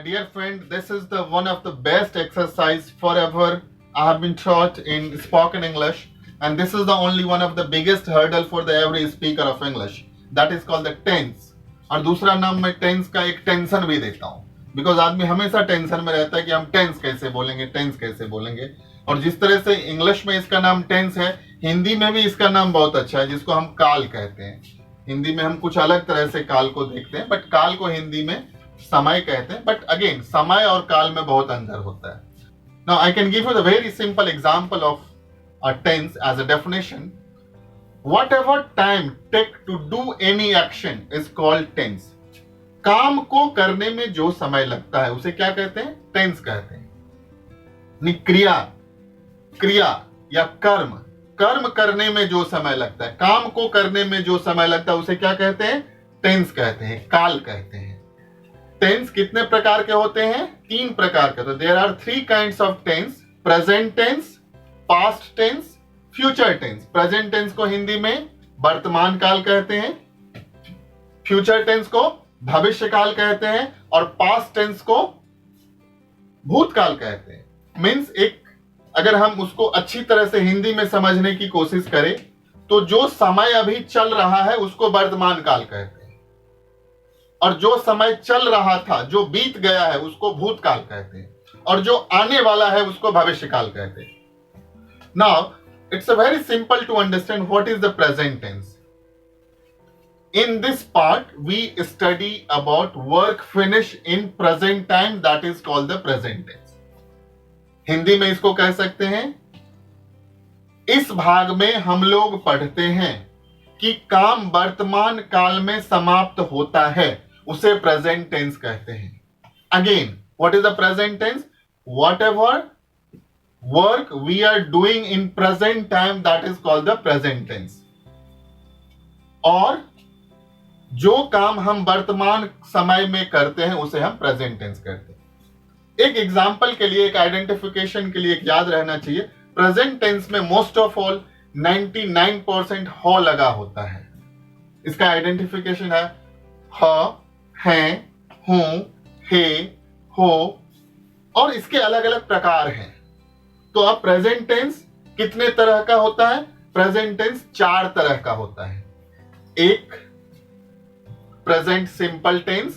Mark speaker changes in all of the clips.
Speaker 1: dear friend, this is the one of the best exercise forever I have been taught in spoken English, and this is the only one of the biggest hurdle for the every speaker of English. That is called the tense. और दूसरा नाम मैं tense का एक tension भी देता हूँ, because आदमी हमेशा टेंशन में रहता है कि हम टेंस कैसे बोलेंगे, टेंस कैसे बोलेंगे. और जिस तरह से इंग्लिश में इसका नाम टेंस है, हिंदी में भी इसका नाम बहुत अच्छा है, जिसको हम काल कहते हैं. हिंदी में हम कुछ अलग तरह से काल को देखते हैं, बट काल को हिंदी में समय कहते हैं. बट अगेन समय और काल में बहुत अंतर होता है. Now I can give you the very simple example of a tense as a definition. Whatever time take to do any action is called tense. काम को करने में जो समय लगता है उसे क्या कहते हैं? टेंस कहते हैं. क्रिया क्रिया या कर्म कर्म करने में जो समय लगता है, काम को करने में जो समय लगता है उसे क्या कहते हैं? टेंस कहते हैं, काल कहते हैं. टेंस कितने प्रकार के होते हैं? 3 प्रकार के. तो there are 3 kinds of tense: present tense, past tense, future tense. Present tense को हिंदी में वर्तमान काल कहते हैं, फ्यूचर टेंस को भविष्य काल कहते हैं, और पास्ट टेंस को भूतकाल कहते हैं. मींस एक अगर हम उसको अच्छी तरह से हिंदी में समझने की कोशिश करें तो जो समय अभी चल रहा है उसको वर्तमान काल कहते हैं, और जो समय चल रहा था, जो बीत गया है, उसको भूतकाल कहते हैं, और जो आने वाला है उसको भविष्य काल कहते हैं. Now it's a very simple to understand what is the present tense. In this part we study about work finished in present time, that is called the present tense. Hindi में इसको कह सकते हैं, इस भाग में हम लोग पढ़ते हैं कि काम वर्तमान काल में समाप्त होता है, उसे प्रेजेंट टेंस कहते हैं. Again what is the present tense? Whatever work we are doing in present time, that is called the present tense. और जो काम हम वर्तमान समय में करते हैं उसे हम प्रेजेंट टेंस कहते हैं. एक एग्जांपल के लिए, एक आइडेंटिफिकेशन के लिए एक याद रहना चाहिए, प्रेजेंट टेंस में मोस्ट ऑफ ऑल 99% हो लगा होता है. इसका आइडेंटिफिकेशन है ह, हैं, हूं, हे, हो, और इसके अलग अलग प्रकार हैं. तो अब प्रेजेंट टेंस कितने तरह का होता है? प्रेजेंट टेंस 4 तरह का होता है. एक present simple tense,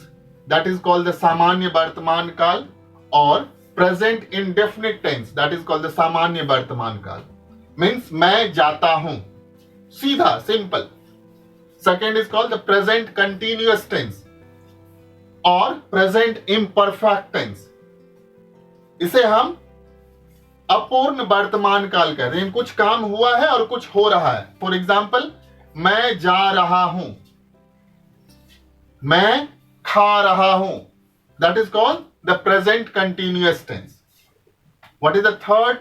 Speaker 1: that is called the सामान्य वर्तमान काल, और present indefinite tense, that is called the सामान्य वर्तमान काल. मींस मैं जाता हूं, सीधा simple. Second is called the present continuous tense और प्रेजेंट इम्परफेक्ट टेंस. इसे हम अपूर्ण वर्तमान काल कहते हैं. कुछ काम हुआ है और कुछ हो रहा है. फॉर एग्जाम्पल, मैं जा रहा हूं, मैं खा रहा हूं, that is called the present continuous tense. What is the third?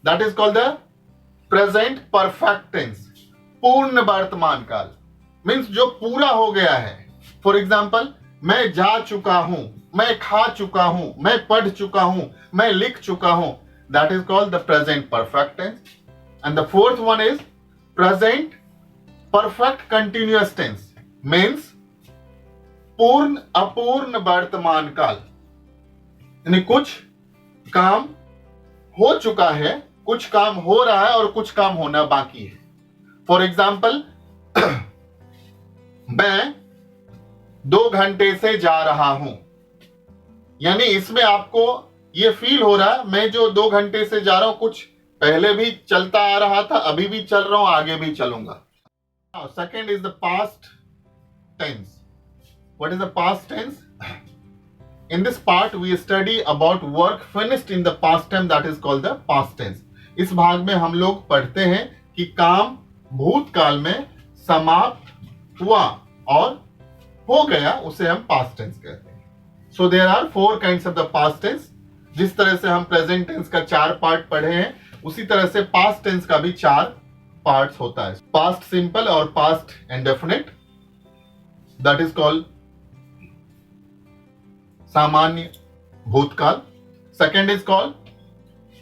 Speaker 1: That is called the present perfect tense, पूर्ण वर्तमान काल. मींस जो पूरा हो गया है. फॉर एग्जाम्पल, मैं जा चुका हूं, मैं खा चुका हूं, मैं पढ़ चुका हूं, मैं लिख चुका हूं, that is called the present perfect tense. And the fourth one is present perfect continuous tense, means पूर्ण अपूर्ण वर्तमान काल. यानी कुछ काम हो चुका है, कुछ काम हो रहा है, और कुछ काम होना बाकी है. फॉर एग्जाम्पल, मैं 2 घंटे से जा रहा हूं, यानी इसमें आपको ये फील हो रहा है मैं जो 2 घंटे से जा रहा हूं, कुछ पहले भी चलता आ रहा था, अभी भी चल रहा हूं, आगे भी चलूंगा. Second is the past tense. What is the past tense? In this part we study about work finished in the past time, that is called the past tense. इस भाग में हम लोग पढ़ते हैं कि काम भूतकाल में समाप्त हुआ और हो गया, उसे हम पास्ट टेंस कहते हैं. So there are 4 kinds of the past tense. जिस तरह से हम प्रेजेंट टेंस का 4 पार्ट पढ़े हैं, उसी तरह से पास्ट टेंस का भी 4 पार्ट्स होता है. पास्ट सिंपल और past indefinite, that is called सामान्य भूतकाल. Second is called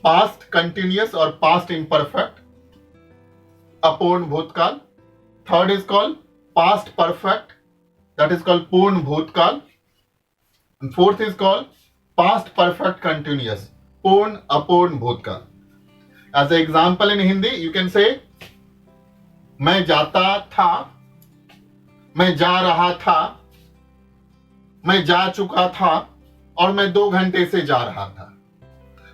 Speaker 1: past continuous और पास्ट इम्परफेक्ट, अपूर्ण भूतकाल. Third is called past perfect, that is called पूर्ण भूतकाल. And fourth is called past perfect continuous, पूर्ण अपूर्ण भूतकाल. As an example in Hindi, you can say मैं जाता था, मैं जा रहा था, मैं जा चुका था और मैं 2 घंटे से जा रहा था.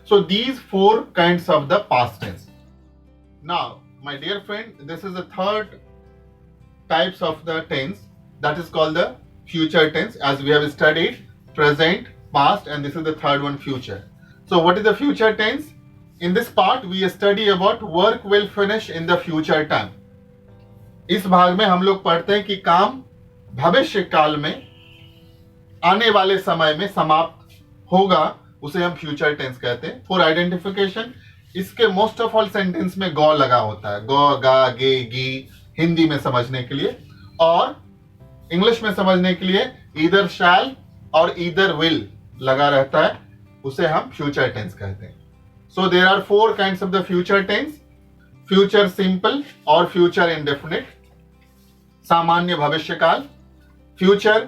Speaker 1: So these 4 kinds of the past tense. Now, my dear friend, this is the third types of the tense, that is called the future tense, as we have studied present, past, and this is the third one, future. So what is the future tense? In this part we study about work will finish in the future time. इस भाग में हम लोग पढ़ते हैं कि काम भविष्य काल में आने वाले समय में समाप्त होगा, उसे हम फ्यूचर टेंस कहते हैं. फॉर आइडेंटिफिकेशन, इसके मोस्ट ऑफ ऑल सेंटेंस में गौ लगा होता है, गौ, गा, गे, गी, हिंदी में समझने के लिए, और इंग्लिश में समझने के लिए ईदर शैल और ईदर विल लगा रहता है, उसे हम फ्यूचर टेंस कहते हैं. So there are 4 kinds of the future tense. Future simple और फ्यूचर इंडेफिनिट, सामान्य भविष्यकाल, फ्यूचर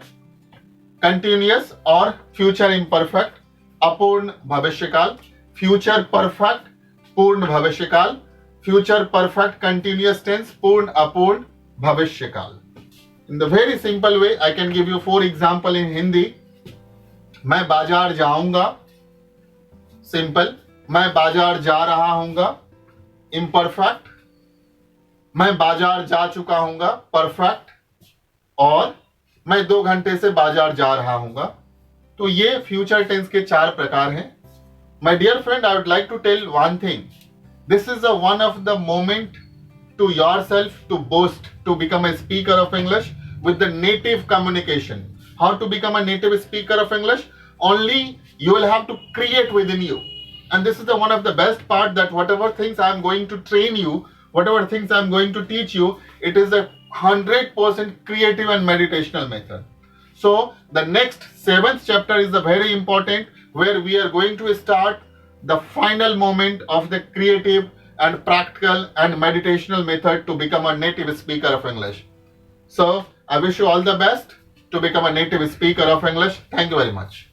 Speaker 1: कंटिन्यूअस और फ्यूचर इम्परफेक्ट, अपूर्ण भविष्यकाल, फ्यूचर परफेक्ट, पूर्ण भविष्यकाल, फ्यूचर परफेक्ट कंटिन्यूअस टेंस, पूर्ण अपूर्ण भविष्यकाल. In the very simple way, I can give you 4 example in Hindi. मैं बाजार जाऊंगा, सिंपल. मैं बाजार जा रहा हूंगा, इम्परफेक्ट. मैं बाजार जा चुका हूंगा, परफेक्ट. और मैं 2 घंटे से बाजार जा रहा हूंगा. तो ये फ्यूचर टेंस के 4 प्रकार हैं. My dear friend, I would like to tell one thing. This is a one of the moment to yourself to boast, to become a speaker of English with the native communication. How to become a native speaker of English? Only you will have to create within you. And this is the one of the best part, that whatever things I am going to train you, whatever things I am going to teach you, it is a 100% creative and meditational method. So the next 7th chapter is the very important, where we are going to start the final moment of the creative and practical and meditational method to become a native speaker of English. So I wish you all the best to become a native speaker of English. Thank you very much.